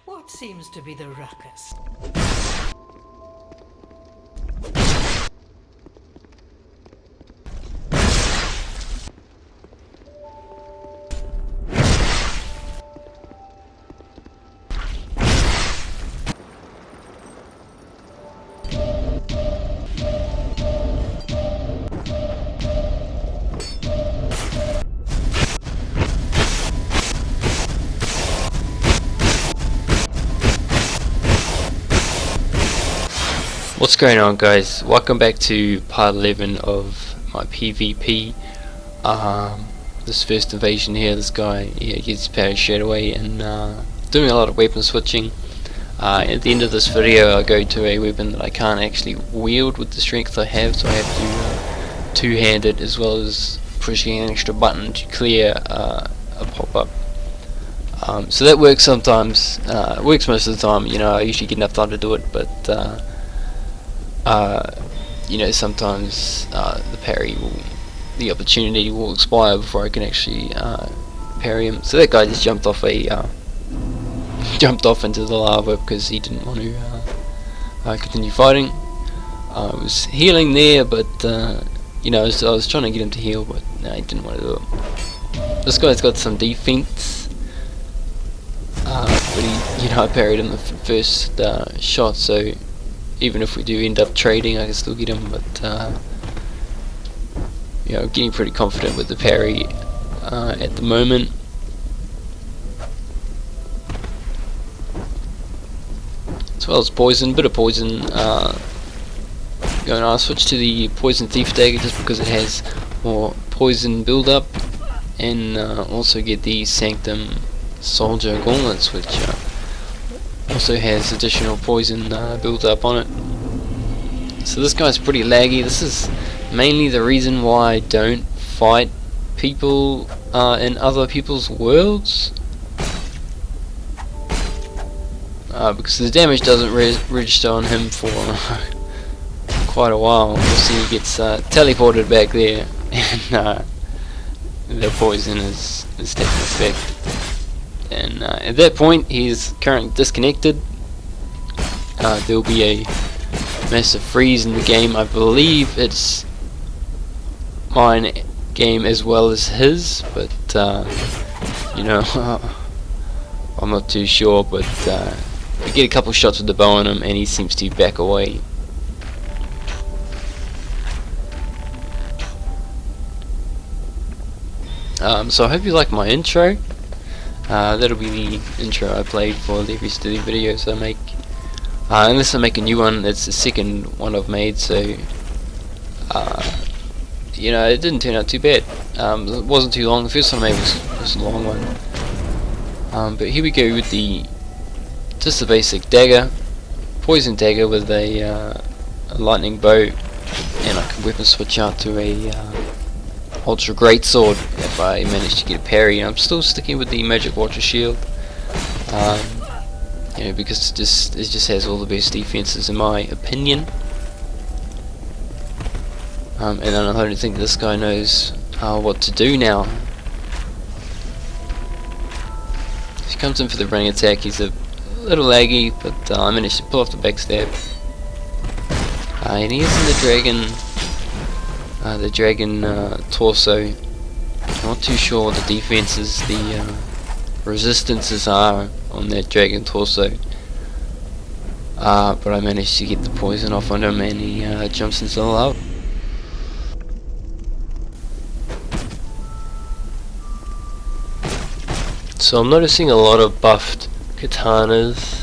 What seems to be the ruckus? What's going on, guys? Welcome back to part 11 of my PvP. This first invasion here, this guy gets parried straight away and doing a lot of weapon switching. At the end of this video I'll go to a weapon that I can't actually wield with the strength I have, so I have to two-hand it, as well as pushing an extra button to clear a pop-up. So that works sometimes, works most of the time. You know, I usually get enough time to do it, but you know, sometimes the opportunity will expire before I can actually parry him. So that guy just jumped off into the lava because he didn't want to continue fighting. I was healing there, but you know, I was trying to get him to heal, but no, he didn't want to do it. This guy's got some defense, but he, you know, I parried him the first shot, so even if we do end up trading, I can still get him. But you know, I'm getting pretty confident with the parry at the moment. As well as poison, bit of poison. I'll switch to the poison thief dagger just because it has more poison build up, and also get the sanctum soldier gauntlets, which also has additional poison built up on it. So this guy's pretty laggy. This is mainly the reason why I don't fight people in other people's worlds, because the damage doesn't register on him for quite a while. You'll see he gets teleported back there, and the poison is taking effect. And at that point he's currently disconnected. There'll be a massive freeze in the game. I believe it's mine game as well as his, but you know, I'm not too sure. But we get a couple shots with the bow on him and he seems to back away. So I hope you like my intro. That'll be the intro I played for the rest of the videos I make. Unless I make a new one, it's the second one I've made, so you know, it didn't turn out too bad. It wasn't too long. The first one I made was a long one. But here we go with just the basic dagger, poison dagger with a lightning bow, and I can weapon switch out to a ultra great sword if I manage to get a parry. I'm still sticking with the magic water shield, you know, because it just has all the best defenses in my opinion. And I don't think this guy knows what to do now. He comes in for the running attack. He's a little laggy, but I managed to pull off the backstab. And he is in the dragon torso. I'm not too sure what the defenses, the resistances are on that dragon torso, but I managed to get the poison off on him, and he jumps into the lava. So I'm noticing a lot of buffed katanas.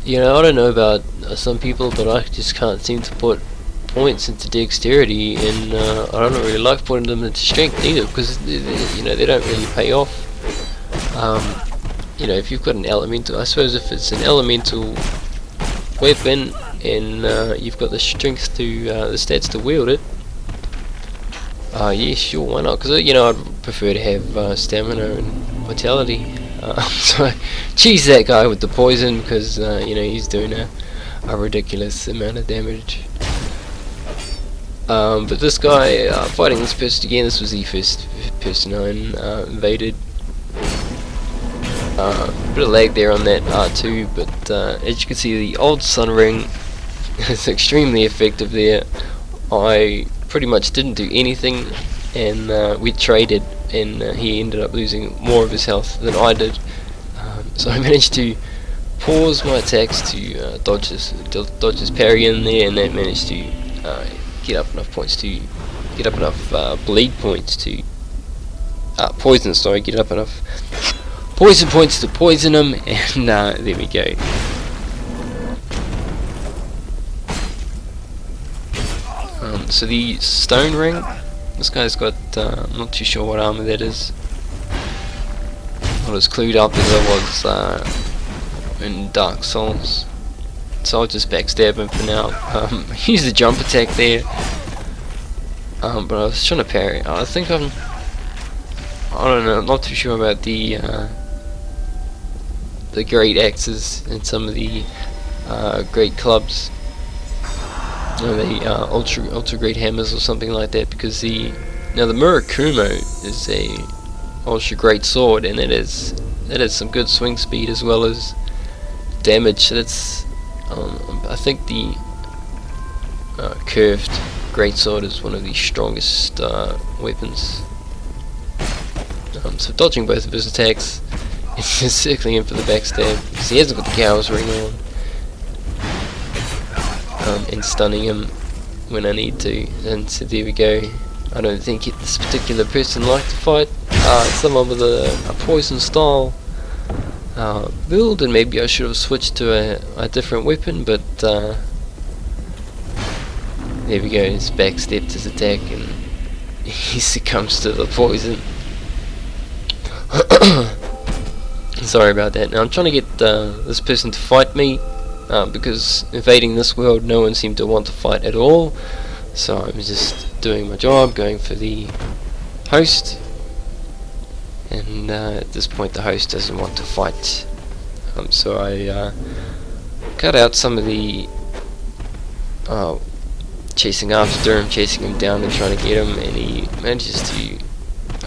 You know, I don't know about some people, but I just can't seem to put points into dexterity, and I don't really like putting them into strength either, because you know, they don't really pay off. You know, if you've got an elemental, I suppose if it's an elemental weapon and you've got the strength to the stats to wield it, yeah, sure, why not? Because you know, I'd prefer to have stamina and vitality. So I cheese that guy with the poison because you know, he's doing a ridiculous amount of damage. But this guy, fighting this person again, this was the first person I invaded. Bit of lag there on that R2, but as you can see, the old sun ring is extremely effective there. I pretty much didn't do anything, and we traded, and he ended up losing more of his health than I did. So I managed to pause my attacks to dodge his parry in there, and that managed to get up enough points to get up enough bleed points to poison. Sorry, get up enough poison points to poison him, and there we go. So the stone ring, this guy's got, I'm not too sure what armor that is. Not as clued up as I was in Dark Souls, so I'll just backstab him for now. Use the jump attack there, but I was trying to parry. I think I don't know, I'm not too sure about the great axes and some of the great clubs. The ultra great hammers or something like that, because the Murakumo is a ultra great sword, and it has some good swing speed as well as damage. So that's I think the curved great sword is one of the strongest weapons. So dodging both of his attacks, he's just circling in for the backstab because he hasn't got the Cow's ring on. And stunning him when I need to, and so there we go. I don't think this particular person liked to fight someone with a poison style build, and maybe I should have switched to a different weapon, but there we go, he's backstepped his attack and he succumbs to the poison. Sorry about that. Now I'm trying to get this person to fight me, because invading this world no one seemed to want to fight at all, so I'm just doing my job, going for the host, and at this point the host doesn't want to fight, so I cut out some of the chasing after him, chasing him down and trying to get him, and he manages to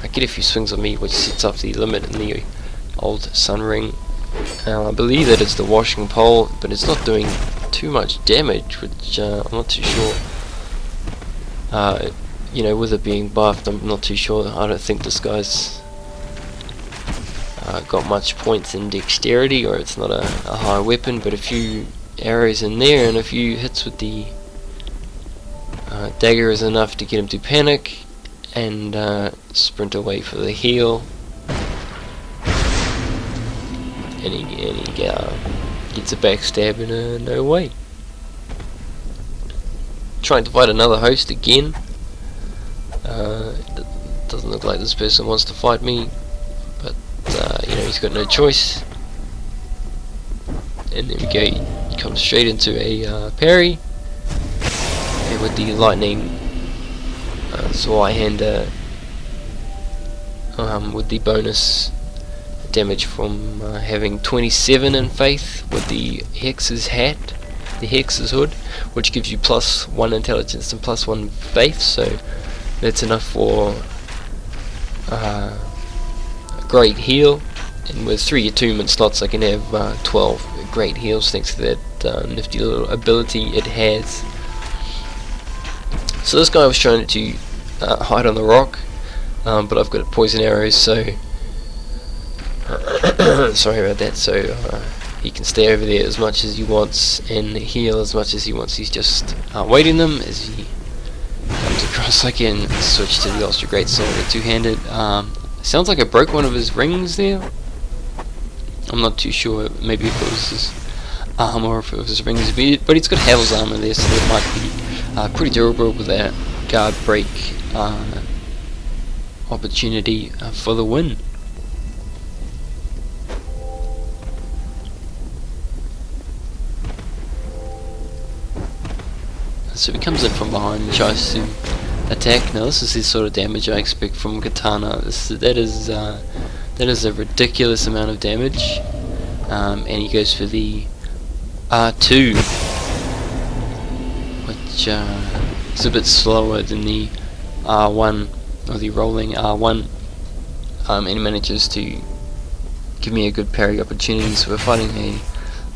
get a few swings on me, which sets off the limit in the old sun ring. I believe that it's the washing pole, but it's not doing too much damage, which I'm not too sure. You know, with it being buffed, I'm not too sure. I don't think this guy's got much points in dexterity, or it's not a high weapon, but a few arrows in there and a few hits with the dagger is enough to get him to panic and sprint away for the heal. And he gets a backstab in no way. Trying to fight another host again. It doesn't look like this person wants to fight me, but you know, he's got no choice. And there we go, he comes straight into a parry, and with the lightning Zweihander, with the bonus damage from having 27 in faith with the Hex's hat, the Hex's hood, which gives you +1 intelligence and +1 faith, so that's enough for a great heal. And with 3 attunement slots I can have 12 great heals thanks to that nifty little ability it has. So this guy was trying to hide on the rock, but I've got poison arrows, so sorry about that, so he can stay over there as much as he wants and heal as much as he wants. He's just waiting them as he comes across. I can switch to the Ultra Great Sword, a two-handed. Sounds like I broke one of his rings there. I'm not too sure, maybe if it was his armor or if it was his rings, but he's got Havel's armor there, so that might be pretty durable with that guard break opportunity for the win. So he comes in from behind and tries to attack. Now this is the sort of damage I expect from Katana. That is a ridiculous amount of damage, and he goes for the R2, which It's a bit slower than the R1 or the rolling R1, and it manages to give me a good parry opportunity. So we're fighting a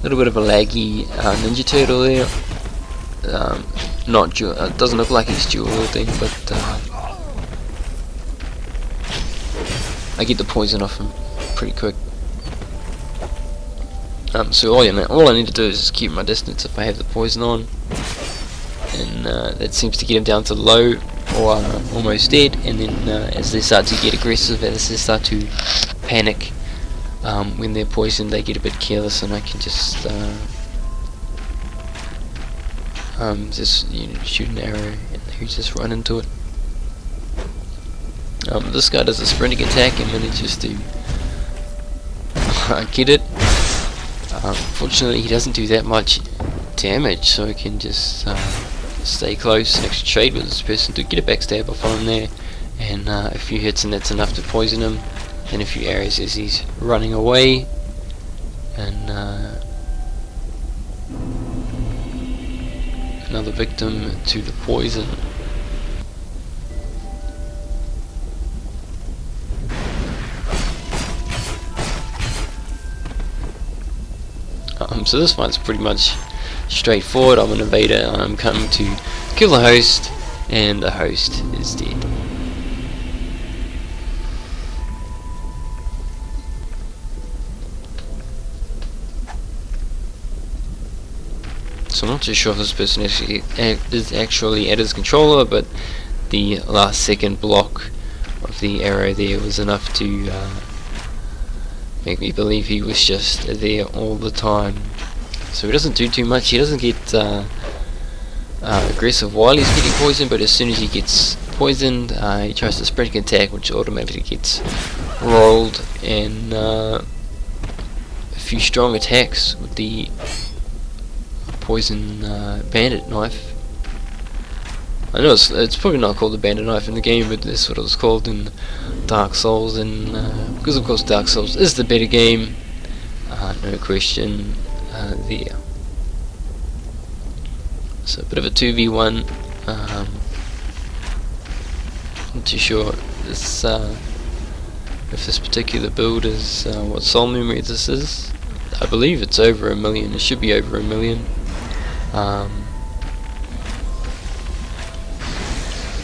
little bit of a laggy ninja turtle there. Not dual. It doesn't look like he's dual wielding, but I get the poison off him pretty quick. So all I need to do is just keep my distance if I have the poison on, and that seems to get him down to low or almost dead. And then as they start to get aggressive, as they start to panic when they're poisoned, they get a bit careless, and I can just shoot an arrow and they just run into it. This guy does a sprinting attack and manages to get it. Fortunately, he doesn't do that much damage, so I can just stay close and actually trade with this person to get a backstab off on him there, and a few hits, and that's enough to poison him, and a few arrows as he's running away, and another victim to the poison. So this fight's pretty much straightforward. I'm an invader, I'm coming to kill the host, and the host is dead. So I'm not too sure if this person is actually at his controller, but the last second block of the arrow there was enough to make me believe he was just there all the time. So he doesn't do too much. He doesn't get aggressive while he's getting poisoned, but as soon as he gets poisoned, he tries to sprinting attack, which automatically gets rolled, and a few strong attacks with the poison bandit knife. I know it's probably not called the bandit knife in the game, but that's what it was called in Dark Souls, and because of course Dark Souls is the better game, no question there. So a bit of a 2v1. Not too sure this, if this particular build is what soul memory this is. I believe it's over 1 million. It should be over 1 million.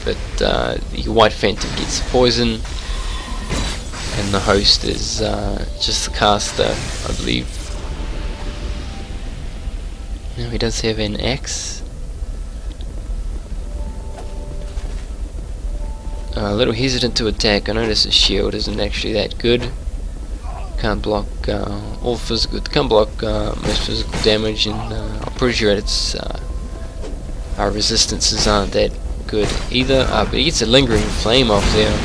But the White Phantom gets poison, and the host is just the caster, I believe. Now he does have an axe. A little hesitant to attack. I notice his shield isn't actually that good. Can't block all physical. Can't block most physical damage, and I'm pretty sure its our resistances aren't that good either. But he gets a lingering flame off there,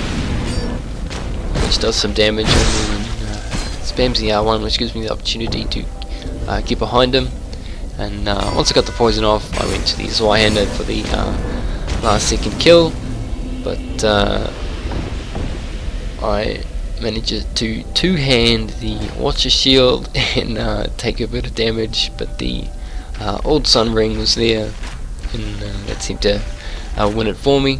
which does some damage on me, and spams the R1, which gives me the opportunity to get behind him. And once I got the poison off, I went to the Zweihander for the last second kill, but I managed to two-hand the Watcher shield and take a bit of damage, but the old Sun Ring was there, and that seemed to win it for me.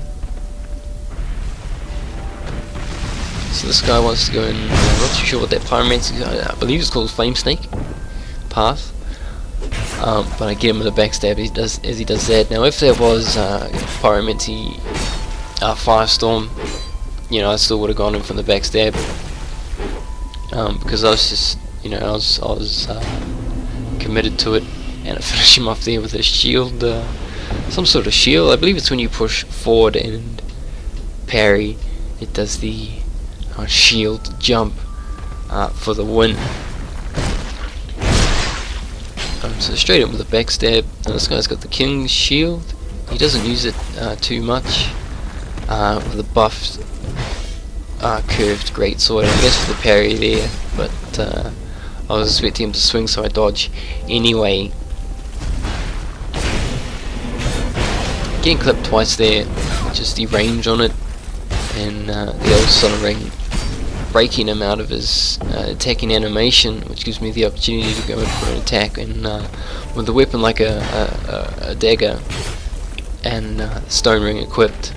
So this guy wants to go in, I'm not too sure what that pyromancy is, I believe it's called Flame Snake path. But I get him with a backstab as he does that. Now if there was pyromancy firestorm, you know, I still would have gone in from the backstab, because I was just, you know, I was committed to it, and I finished him off there with a shield, some sort of shield. I believe it's when you push forward and parry, it does the shield jump for the win. So straight up with a backstab. Now this guy's got the King's shield. He doesn't use it too much. With a buffed curved greatsword, I guess for the parry there, but I was expecting him to swing, so I dodge anyway. Getting clipped twice there, just the range on it, and the old Sun Ring breaking him out of his attacking animation, which gives me the opportunity to go in for an attack, and with a weapon like a dagger, and stone ring equipped,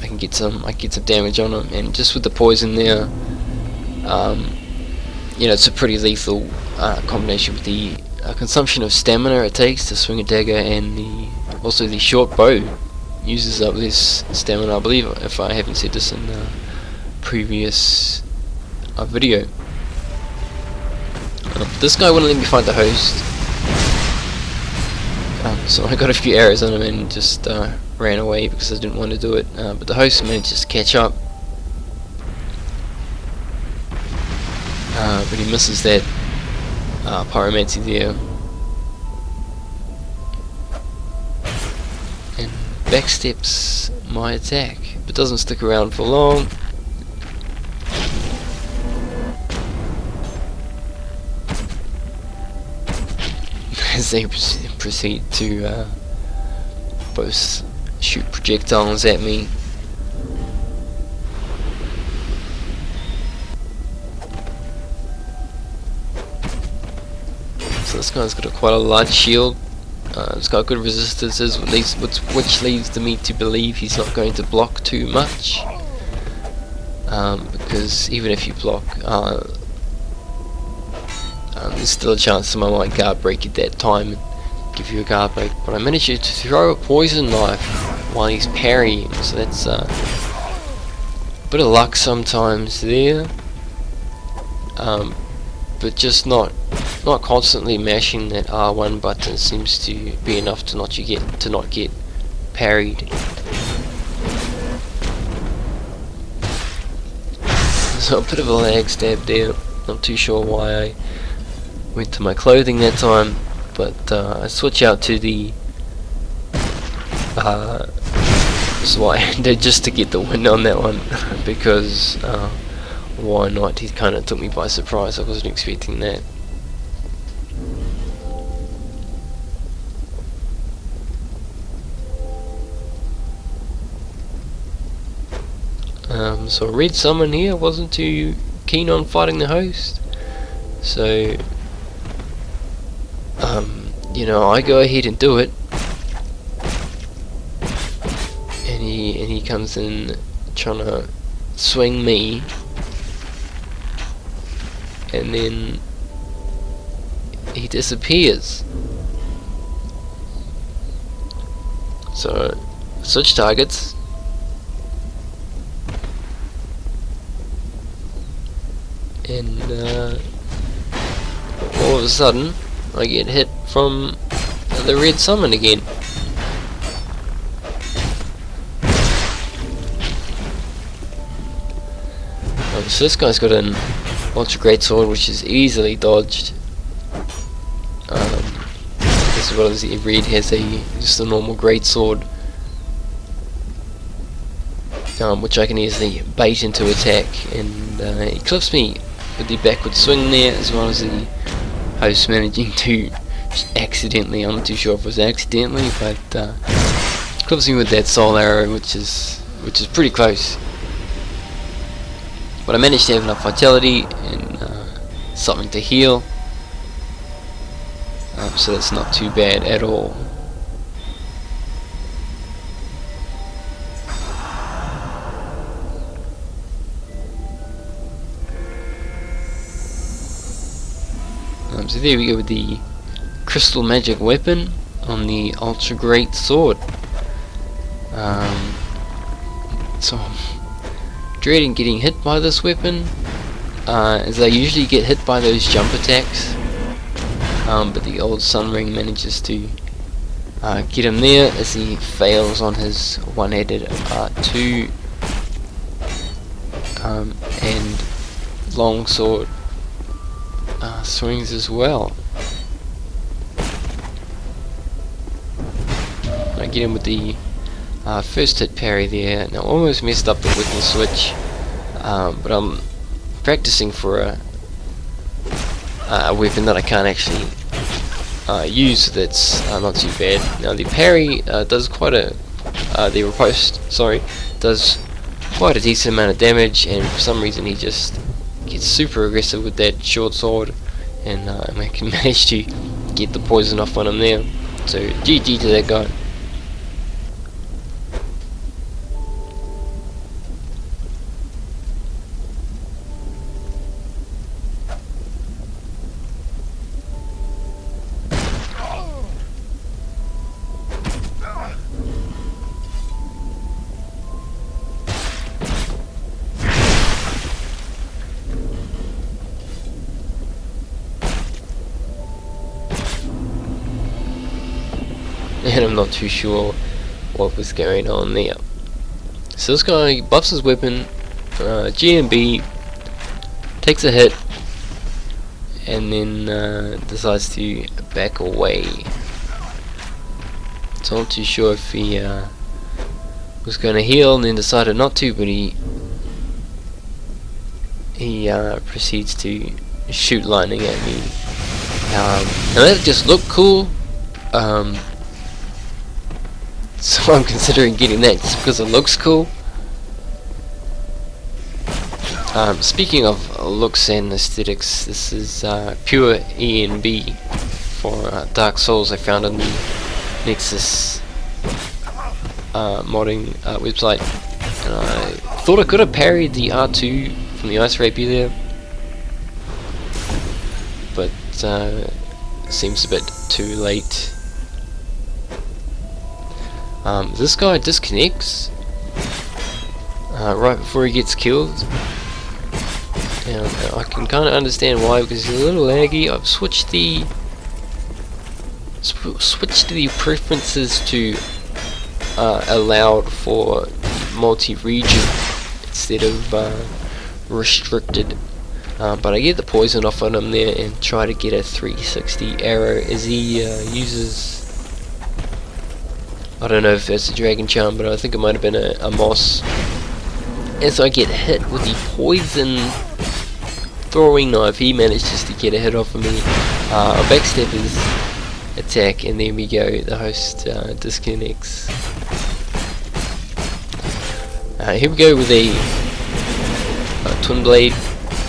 I can get some damage on him. And just with the poison there, you know, it's a pretty lethal combination with the consumption of stamina it takes to swing a dagger, and also the short bow uses up less stamina, I believe, if I haven't said this in a previous video. This guy wouldn't let me find the host, so I got a few arrows on him and just ran away because I didn't want to do it, but the host manages to catch up, but he misses that pyromancy there, and backsteps my attack, but doesn't stick around for long. As they proceed to both shoot projectiles at me. So this guy's got quite a large shield. It's got good resistances, which leads me to believe he's not going to block too much. Because even if you block, there's still a chance someone might guard break at that time and give you a guard break. But I managed to throw a poison knife while he's parrying, so that's a bit of luck sometimes there. But just not constantly mashing that R1 button seems to be enough to not get parried. So a bit of a lag stab there. Not too sure why I went to my clothing that time, but I switch out to the Swinder just to get the win on that one because why not? He kind of took me by surprise. I wasn't expecting that. So Red Summon here wasn't too keen on fighting the host, so you know, I go ahead and do it, and he comes in trying to swing me, and then he disappears. So switch targets, and all of a sudden I get hit from the Red Summon again. So this guy's got an ultra great sword which is easily dodged, as well as Red has just a normal great sword, which I can easily bait into attack, and he clips me with the backward swing there, as well as the host managing to accidentally, I'm not too sure if it was accidentally, but clips me with that soul arrow, which is pretty close. But I managed to have enough vitality and something to heal, so that's not too bad at all. So there we go with the crystal magic weapon on the ultra great sword. So I'm dreading getting hit by this weapon, as I usually get hit by those jump attacks, but the old Sun Ring manages to get him there as he fails on his one-handed R2 and long sword swings as well. I get him with the first hit parry there. Now I almost messed up the weapon switch, but I'm practicing for a weapon that I can't actually use that's not too bad. Now the parry does quite a the riposte, sorry, does quite a decent amount of damage, and for some reason he just gets super aggressive with that short sword, and I can manage to get the poison off on him there. So GG to that guy. and I'm not too sure what was going on there. So this guy buffs his weapon, GMB, takes a hit, and then decides to back away. So I'm not too sure if he was going to heal and then decided not to, but he proceeds to shoot lightning at me. Now that just looked cool, so I'm considering getting that just because it looks cool. Speaking of looks and aesthetics, this is pure ENB for Dark Souls I found on the Nexus modding website, and I thought I could have parried the R2 from the Ice Rapier there, but seems a bit too late. This guy disconnects right before he gets killed, and I can kind of understand why, because he's a little laggy. I've switched the preferences to allowed for multi-region instead of restricted, but I get the poison off on him there and try to get a 360 arrow as he uses, I don't know if that's a dragon charm, but I think it might have been a moss. As I get hit with the poison throwing knife, he manages to get a hit off of me. I backstep his attack, and there we go, the host disconnects. Here we go with a twin blade.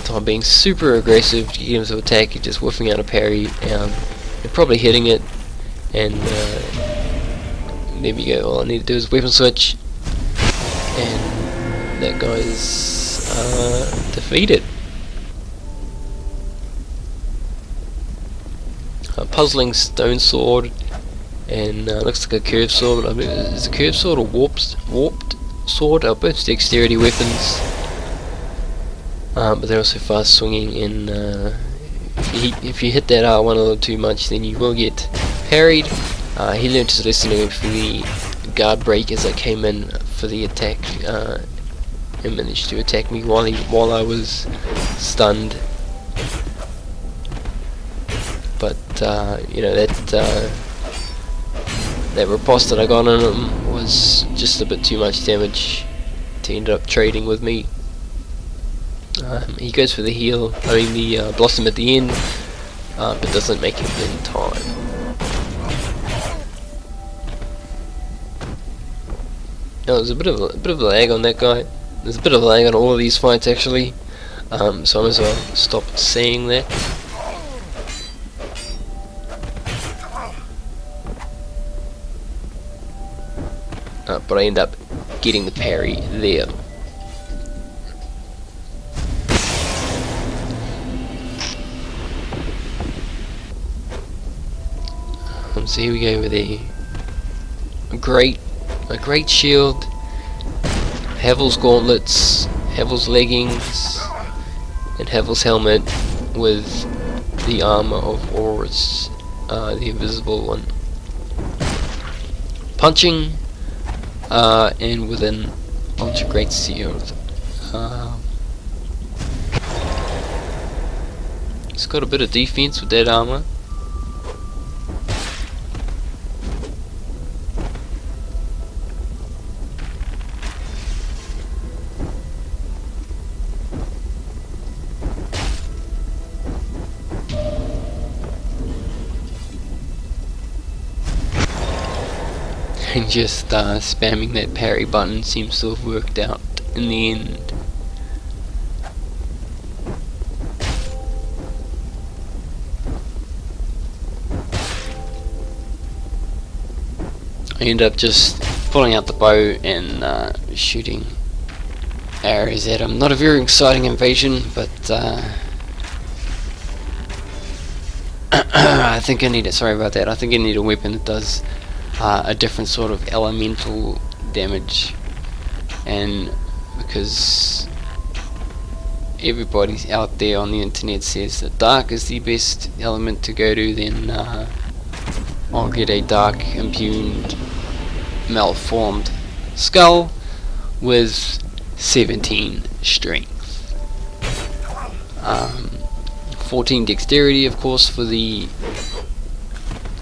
So I'm being super aggressive to get him to attack, just whiffing out a parry, and probably hitting it, and there we go. All I need to do is weapon switch, and that guy's defeated. A puzzling stone sword, and looks like a curved sword. I mean, is a curved sword or warped sword? Are both dexterity weapons, but they're also fast swinging, and if you hit that R1 a little too much, then you will get parried. He learned his lesson for the guard break as I came in for the attack, and managed to attack me while I was stunned. But you know, that riposte that I got on him was just a bit too much damage to end up trading with me. He goes for the heal, I mean the blossom at the end, but doesn't make it in time. Now, there's a bit of lag on that guy. There's a bit of lag on all of these fights actually, so I might as well stop saying that. But I end up getting the parry there. So here we go with a great shield, Havel's gauntlets, Havel's leggings, and Havel's helmet with the armor of Aurus, the invisible one. Punching, and with an ultra great shield. It's got a bit of defense with that armor. And just spamming that parry button seems to have worked out in the end. I end up just pulling out the bow and shooting arrows at him. Not a very exciting invasion, but I think I need it. Sorry about that. I think I need a weapon that does a different sort of elemental damage, and because everybody out there on the internet says that dark is the best element to go to, then I'll get a dark, impugned, malformed skull with 17 strength. 14 dexterity, of course, for the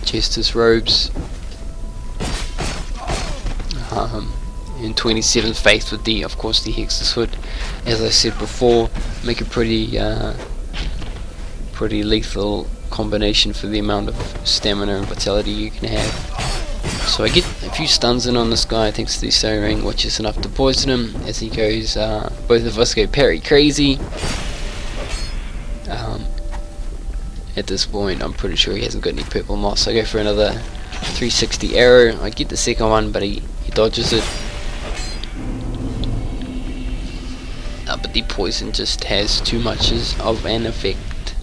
Justice robes. And 27 faith with the, of course, the Hex's hood. As I said before, make a pretty lethal combination for the amount of stamina and vitality you can have. So I get a few stuns in on this guy thanks to the Stone Ring, which is enough to poison him as he goes. Both of us go parry crazy. At this point, I'm pretty sure he hasn't got any purple moss. I go for another 360 arrow. I get the second one, but he dodges it. But the poison just has too much of an effect.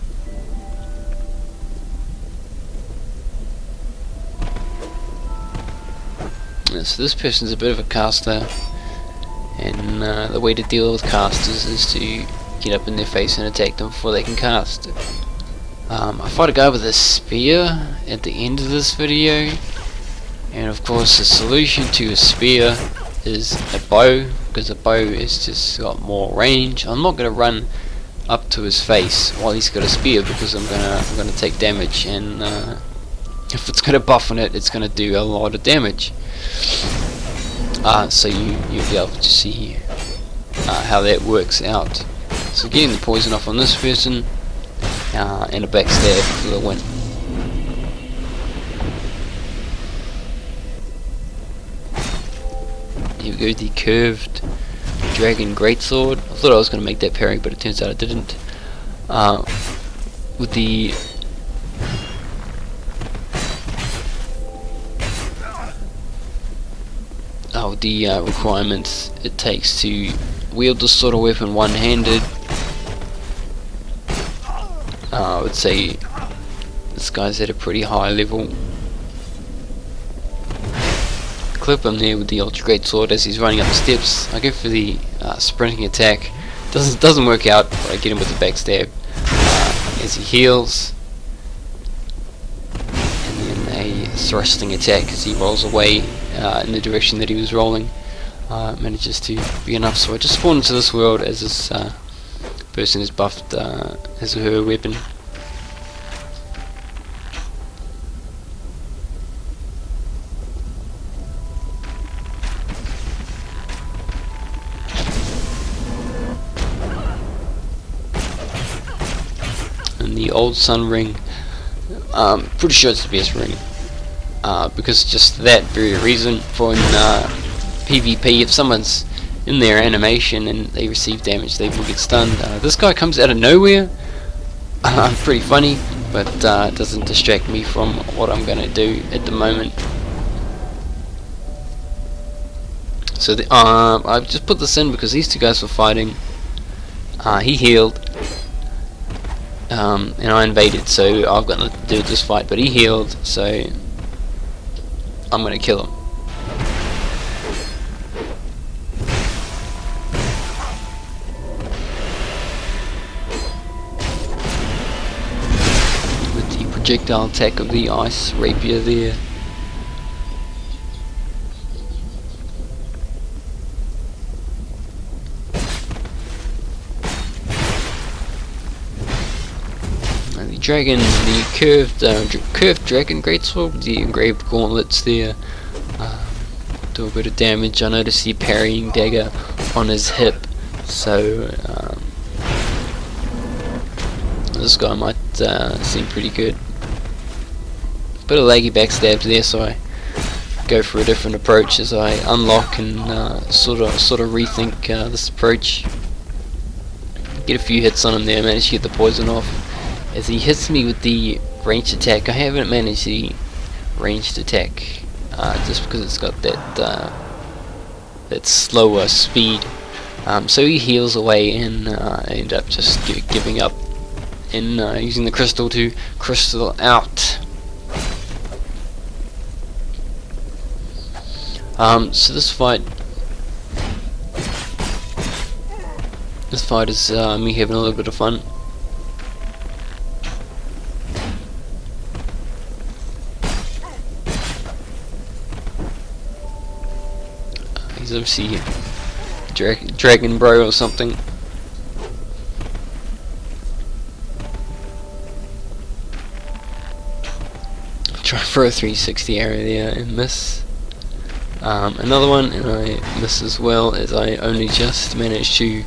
So this person's a bit of a caster, and the way to deal with casters is to get up in their face and attack them before they can cast. I fight a guy with a spear at the end of this video, and of course the solution to a spear is a bow, because a bow is just got more range. I'm not going to run up to his face while he's got a spear, because I'm gonna take damage, and if it's got a buff on it, it's going to do a lot of damage. So you'll be able to see how that works out. So getting the poison off on this person, and a backstab for the win. Here we go, the curved dragon greatsword. I thought I was going to make that parry, but it turns out I didn't. With the requirements it takes to wield this sort of weapon one-handed, I would say this guy's at a pretty high level. Clip him there with the ultra great sword as he's running up the steps. I go for the sprinting attack. Doesn't work out, but I get him with the backstab as he heals, and then a thrusting attack as he rolls away in the direction that he was rolling. Manages to be enough, so I just spawn into this world as this person is buffed as her weapon. And the old sun ring, pretty sure it's the best ring, because just that very reason. For in PvP, if someone's in their animation and they receive damage, they will get stunned. This guy comes out of nowhere. Pretty funny, but doesn't distract me from what I'm going to do at the moment. So I've just put this in because these two guys were fighting. He healed, and I invaded, so I've got nothing to do with this fight, but he healed, so I'm going to kill him. Projectile attack of the ice rapier there. And the dragon, the curved dragon greatsword, the engraved gauntlets there, do a bit of damage. I noticed the parrying dagger on his hip, so this guy might seem pretty good. Bit of laggy backstabs there, so I go for a different approach as I unlock and sort of rethink this approach. Get a few hits on him there, manage to get the poison off. As he hits me with the ranged attack, I haven't managed the ranged attack just because it's got that slower speed. So he heals away, and I end up just giving up and using the crystal to crystal out. So this fight is me having a little bit of fun. He's obviously Dragon Bro or something. Try for a 360 area there and miss. Another one and I miss as well, as I only just managed to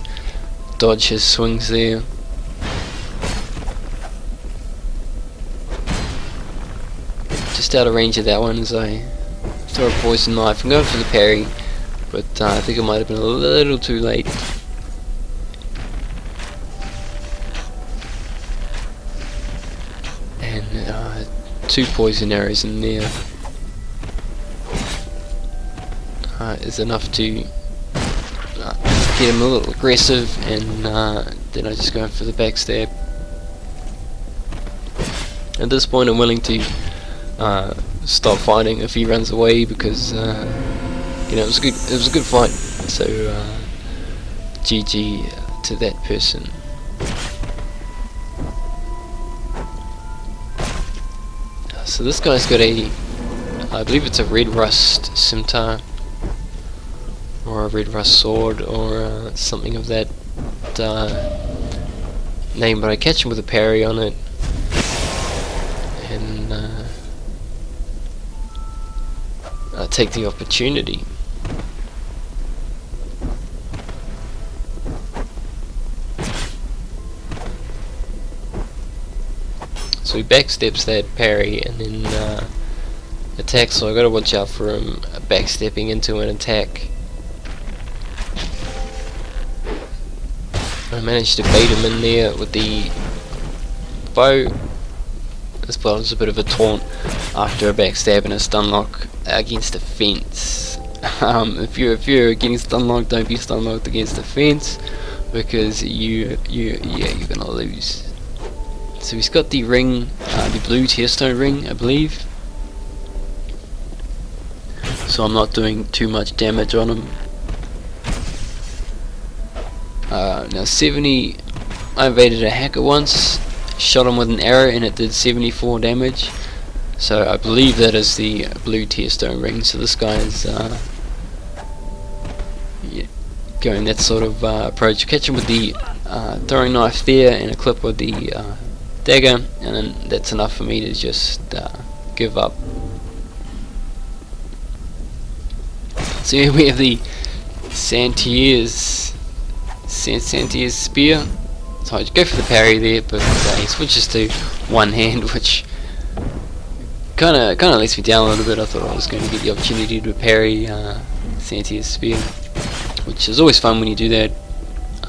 dodge his swings there. Just out of range of that one as I throw a poison knife. I'm going for the parry, but I think it might have been a little too late. And 2 poison arrows in there is enough to get him a little aggressive, and then I just go for the backstab. At this point I'm willing to stop fighting if he runs away, because you know, it was a good fight. So GG to that person. So this guy's got a, I believe it's a red rust scimitar, or a red rust sword, or something of that name, but I catch him with a parry on it, and I take the opportunity. So he backsteps that parry and then attacks, so I gotta watch out for him backstepping into an attack. I managed to bait him in there with the bow, as well as a bit of a taunt after a backstab and a stun lock against a fence. If you're getting stun locked, don't be stun locked against a fence, because you're gonna lose. So he's got the ring, the blue tearstone ring, I believe. So I'm not doing too much damage on him. Now 70, I evaded a hacker once, shot him with an arrow and it did 74 damage. So I believe that is the blue tearstone ring. So this guy is going that sort of approach. Catch him with the throwing knife there and a clip with the dagger, and then that's enough for me to just give up. So here we have the Santier's spear. So I go for the parry there, but he switches to one hand, which kind of lets me down a little bit. I thought I was going to get the opportunity to parry Santier's spear, which is always fun when you do that.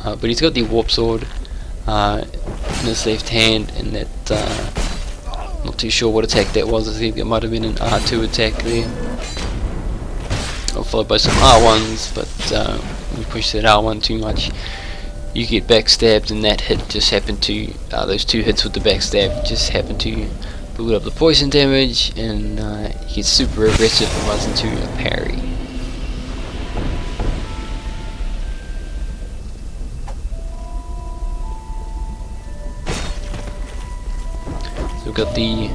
But he's got the warp sword in his left hand, and that not too sure what attack that was. I think it might have been an R2 attack there, or followed by some R1s, but when you push that R1 too much you get backstabbed, and that hit just happened to, those 2 hits with the backstab just happened to build up the poison damage, and he gets super aggressive and runs into a parry. We've got the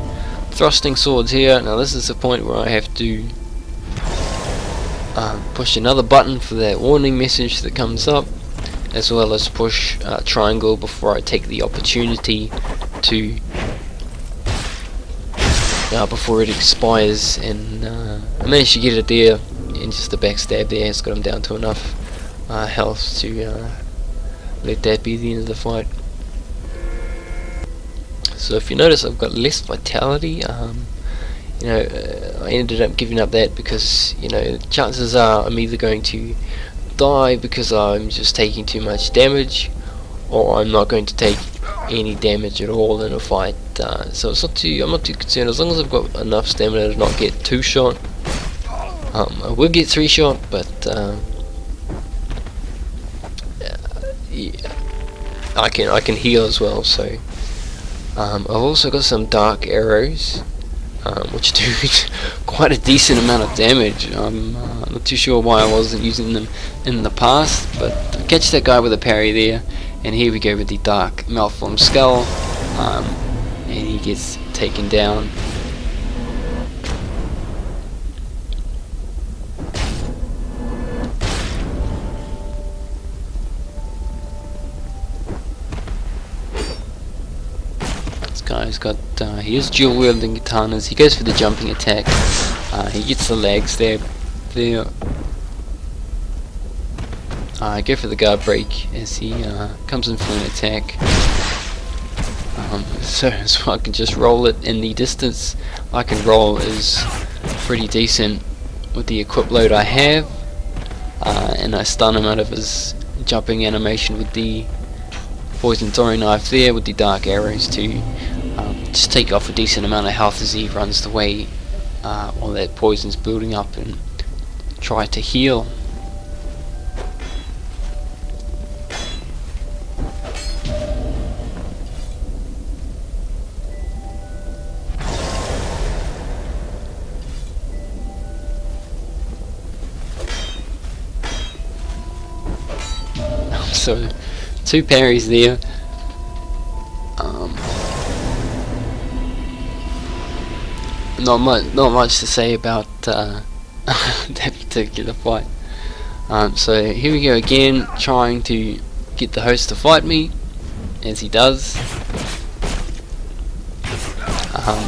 thrusting swords here. Now this is the point where I have to push another button for that warning message that comes up, as well as push triangle before I take the opportunity to before it expires, and I managed to get it there, and just the backstab there has got him down to enough health to let that be the end of the fight. So if you notice, I've got less vitality. You know, I ended up giving up that because, you know, chances are I'm either going to die because I'm just taking too much damage, or I'm not going to take any damage at all in a fight. So it's not too, I'm not too concerned as long as I've got enough stamina to not get 2-shot. I will get 3-shot, but yeah, I can heal as well. So I've also got some dark arrows, which do quite a decent amount of damage. I'm not too sure why I wasn't using them in the past, but I catch that guy with a parry there, and here we go with the dark malformed skull, and he gets taken down. guy's got, he is dual wielding katanas. He goes for the jumping attack. He gets the legs there. Go for the guard break as he comes in for an attack. So I can just roll it in the distance. I can roll is pretty decent with the equip load I have, and I stun him out of his jumping animation with the poison throwing knife there, with the dark arrows to just take off a decent amount of health as he runs the way while that poison's building up, and try to heal. So 2 parries there. Not much to say about that particular fight. So here we go again, trying to get the host to fight me, as he does.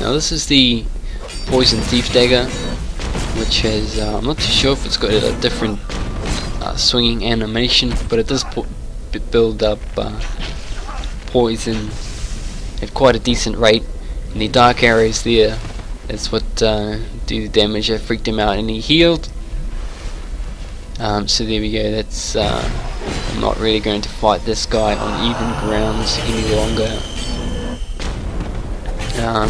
Now this is the poison thief dagger, which has I'm not too sure if it's got a different swinging animation, but it does build up poison at quite a decent rate. And the dark arrows there, that's what do the damage. I freaked him out and he healed. So there we go. That's I'm not really going to fight this guy on even grounds any longer.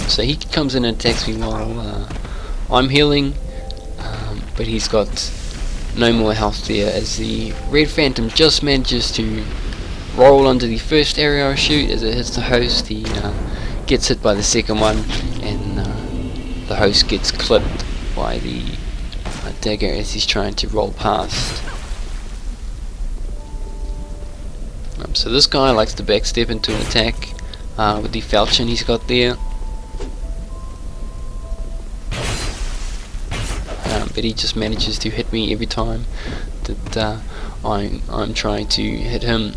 So he comes in and attacks me while I'm healing, but he's got no more health there, as the red phantom just manages to roll under the first arrow I shoot. As it hits the host, he gets hit by the second one, and the host gets clipped by the dagger as he's trying to roll past. So this guy likes to backstep into an attack with the falchion he's got there. But he just manages to hit me every time that I'm trying to hit him.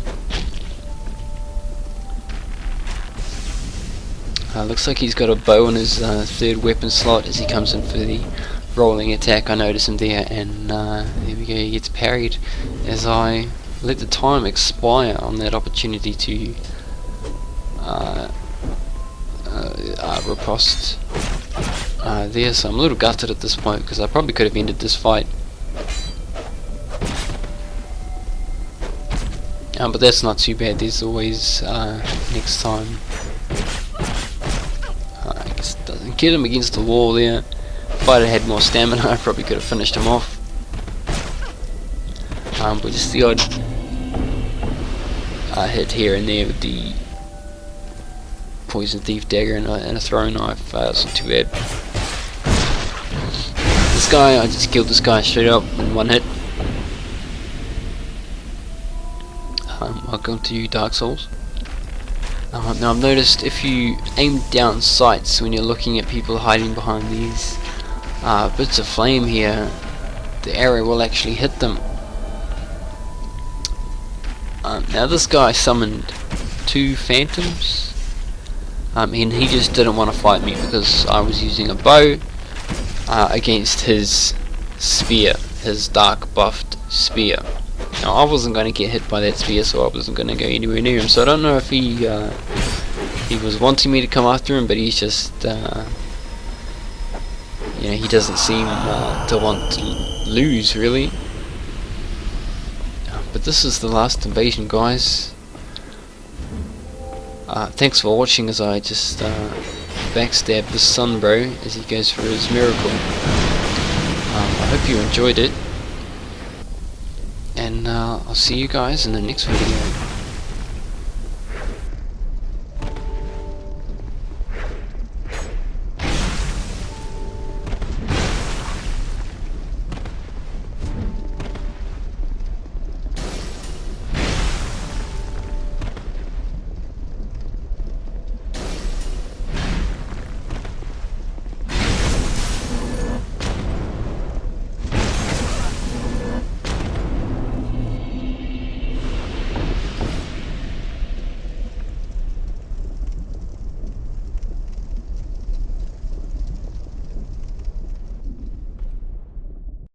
Looks like he's got a bow in his third weapon slot as he comes in for the rolling attack. I notice him there, and there we go, he gets parried as I let the time expire on that opportunity to riposte there. So I'm a little gutted at this point, because I probably could have ended this fight. But that's not too bad. There's always next time. I guess it doesn't get him against the wall there. If I'd had more stamina, I probably could have finished him off. But just the odd hit here and there with the poison thief dagger and a throwing knife, it's not too bad. This guy, I just killed this guy straight up in one hit. Welcome to Dark Souls. Now I've noticed if you aim down sights when you're looking at people hiding behind these bits of flame here, the arrow will actually hit them. Now this guy summoned 2 phantoms, and he just didn't want to fight me because I was using a bow against his spear, his dark buffed spear. Now I wasn't going to get hit by that spear, so I wasn't going to go anywhere near him. So I don't know if he was wanting me to come after him, but he's just he doesn't seem to want to lose really. But this is the last invasion, guys. Thanks for watching as I just backstab the sun bro as he goes for his miracle. I hope you enjoyed it, and I'll see you guys in the next video.